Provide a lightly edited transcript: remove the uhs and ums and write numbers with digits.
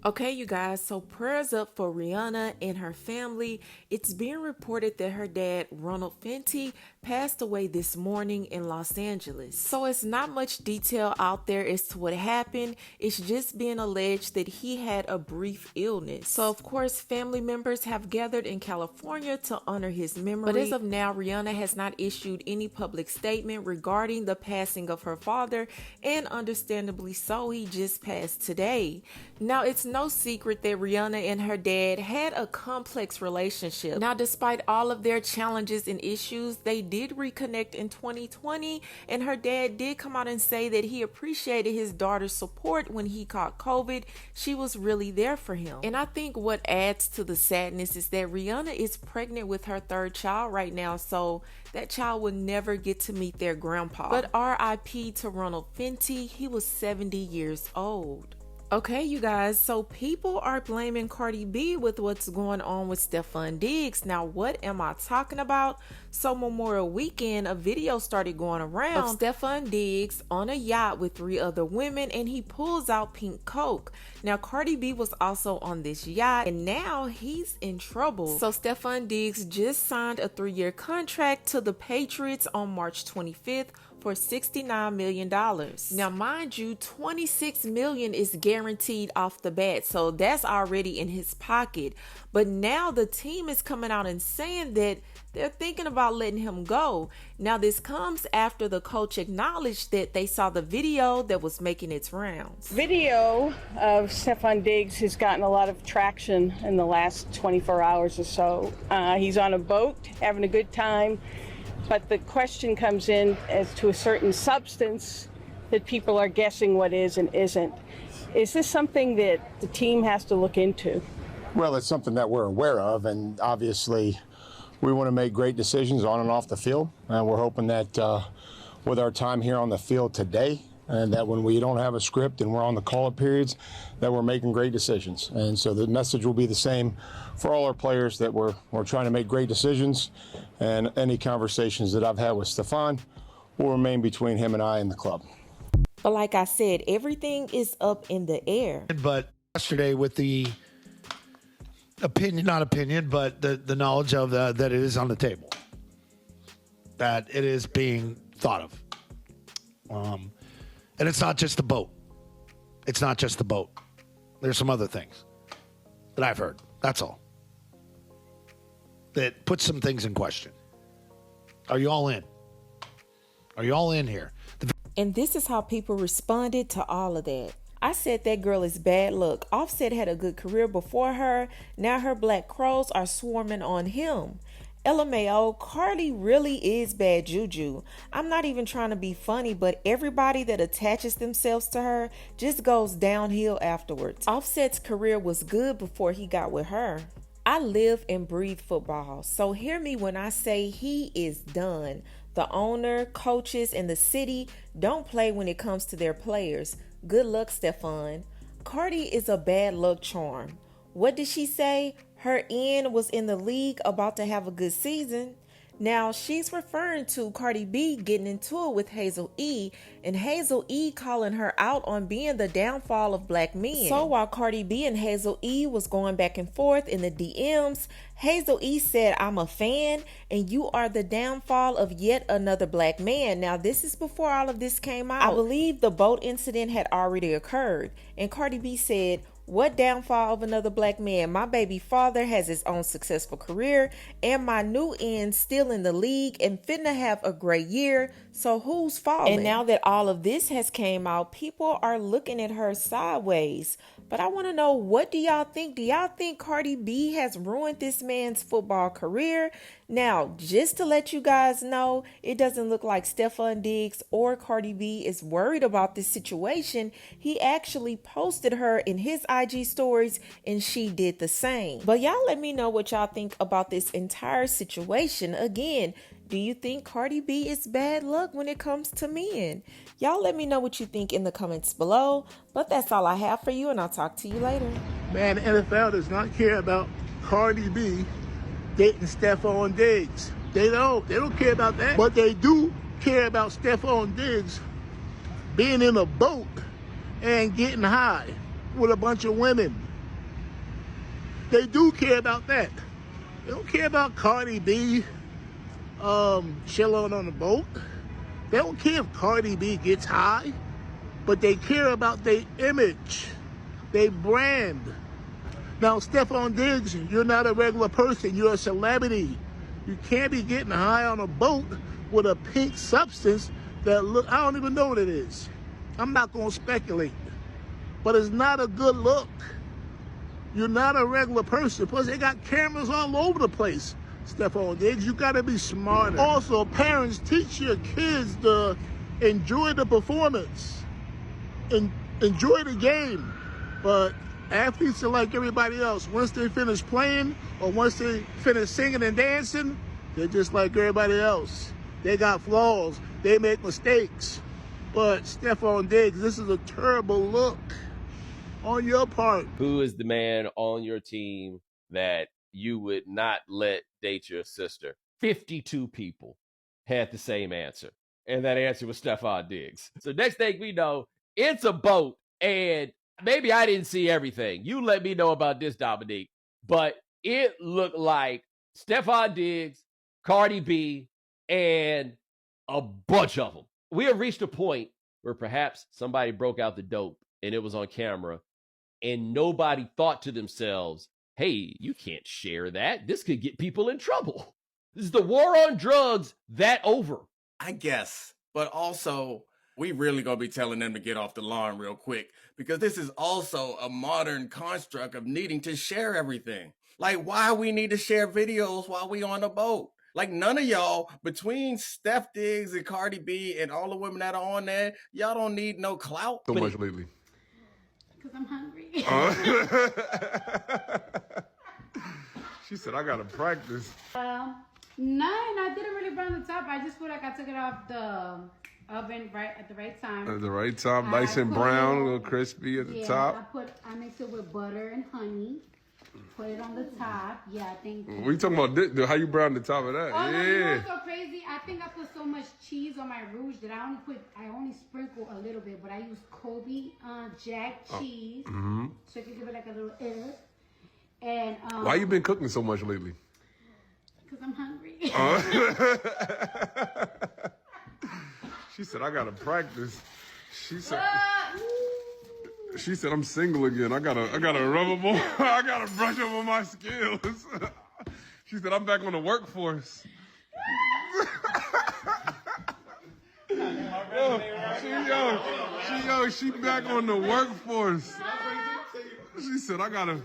Okay, you guys, so prayers up for Rihanna and her family. It's being reported that her dad, Ronald Fenty, passed away this morning in Los Angeles. So it's not much detail out there as to what happened. It's just being alleged that he had a brief illness. So of course, family members have gathered in California to honor his memory. But as of now, Rihanna has not issued any public statement regarding the passing of her father, and understandably so, he just passed today. Now, it's no secret that Rihanna and her dad had a complex relationship. Now, despite all of their challenges and issues, they did reconnect in 2020, and her dad did come out and say that he appreciated his daughter's support when he caught COVID. She was really there for him. And I think what adds to the sadness is that Rihanna is pregnant with her third child right now, so that child will never get to meet their grandpa. But RIP to Ronald Fenty, he was 70 years old. Okay, you guys, so people are blaming Cardi B with what's going on with Stefon Diggs. Now, what am I talking about? So Memorial Weekend, a video started going around of Stefon Diggs on a yacht with 3 other women, and he pulls out pink coke. Now, Cardi B was also on this yacht, and now he's in trouble. So Stefon Diggs just signed a 3-year contract to the Patriots on March 25th for $69 million. Now, mind you, $26 million is guaranteed off the bat, so that's already in his pocket. But now the team is coming out and saying that they're thinking about letting him go. Now, this comes after the coach acknowledged that they saw the video that was making its rounds. Video of Stefon Diggs has gotten a lot of traction in the last 24 hours or so. He's on a boat, having a good time. But the question comes in as to a certain substance that people are guessing what is and isn't. Is this something that the team has to look into? Well, it's something that we're aware of, and obviously we want to make great decisions on and off the field. And we're hoping that with our time here on the field today, and that when we don't have a script and we're on the call-up periods, that we're making great decisions. And so the message will be the same for all our players, that we're trying to make great decisions, and any conversations that I've had with Stefon will remain between him and I and the club. But like I said, everything is up in the air. But yesterday with the the knowledge of that it is on the table, that it is being thought of. And it's not just the boat. It's not just the boat. There's some other things that I've heard. That's all. That puts some things in question. Are you all in? Are you all in here? And this is how people responded to all of that. I said that girl is bad luck. Offset had a good career before her. Now her black crows are swarming on him. LMAO, Cardi really is bad juju. I'm not even trying to be funny, but everybody that attaches themselves to her just goes downhill afterwards. Offset's career was good before he got with her. I live and breathe football, so hear me when I say he is done. The owner, coaches, and the city don't play when it comes to their players. Good luck, Stefon. Cardi is a bad luck charm. What did she say? Her end was in the league, about to have a good season. Now, she's referring to Cardi B getting into it with Hazel E, and Hazel E calling her out on being the downfall of black men. So while Cardi B and Hazel E was going back and forth in the DMs, Hazel E said, "I'm a fan, and you are the downfall of yet another black man." Now, this is before all of this came out. I believe the boat incident had already occurred, and Cardi B said, "What downfall of another black man? My baby father has his own successful career, and my new end still in the league and finna have a great year, so who's falling?" And now that all of this has came out, people are looking at her sideways. But I want to know, what do y'all think? Do y'all think Cardi B has ruined this man's football career? Now, just to let you guys know, it doesn't look like Stefon Diggs or Cardi B is worried about this situation. He actually posted her in his IG stories, and she did the same. But y'all let me know what y'all think about this entire situation. Again, do you think Cardi B is bad luck when it comes to men? Y'all let me know what you think in the comments below. But that's all I have for you, and I'll talk to you later. Man, the NFL does not care about Cardi B dating Stefon Diggs. They don't care about that. But they do care about Stefon Diggs being in a boat and getting high with a bunch of women. They do care about that. They don't care about Cardi B chilling on a boat. They don't care if Cardi B gets high, but they care about their image, their brand. Now, Stefon Diggs, you're not a regular person. You're a celebrity. You can't be getting high on a boat with a pink substance that look, I don't even know what it is. I'm not going to speculate, but it's not a good look. You're not a regular person. Plus, they got cameras all over the place. Stefon Diggs, you got to be smarter. Also, parents, teach your kids to enjoy the performance and enjoy the game. But athletes are like everybody else. Once they finish playing or once they finish singing and dancing, they're just like everybody else. They got flaws. They make mistakes. But Stefon Diggs, this is a terrible look on your part. Who is the man on your team that you would not let date your sister? 52 people had the same answer, and that answer was Stefon Diggs. So next thing we know, it's a boat, and maybe I didn't see everything. You let me know about this, Dominique, but it looked like Stefon Diggs, Cardi B, and a bunch of them. We have reached a point where perhaps somebody broke out the dope and it was on camera, and nobody thought to themselves, hey, you can't share that. This could get people in trouble. This is the war on drugs that over. I guess. But also, we really gonna be telling them to get off the lawn real quick, because this is also a modern construct of needing to share everything. Like, why we need to share videos while we on the boat? Like, none of y'all, between Steph Diggs and Cardi B and all the women that are on there, y'all don't need no clout. So much lately. Because I'm hungry. She said, I gotta practice. None. I didn't really burn the top. I just feel like I took it off the oven right at the right time. At the right time, nice and brown, a little crispy at the top. I mixed it with butter and honey. Put it on the top. Yeah, I think. We talking about this, how you brown the top of that? Oh, yeah. no, you know what's so crazy? I think I put so much cheese on my rouge that I only sprinkle a little bit, but I use Kobe Jack cheese, so it can give it like a little edge. And why you been cooking so much lately? Because I'm hungry. She said, I gotta practice. She said, I'm single again. I gotta rub up on, I gotta brush up on my skills. She said, I'm back on the workforce. She back on the workforce. She said, I gotta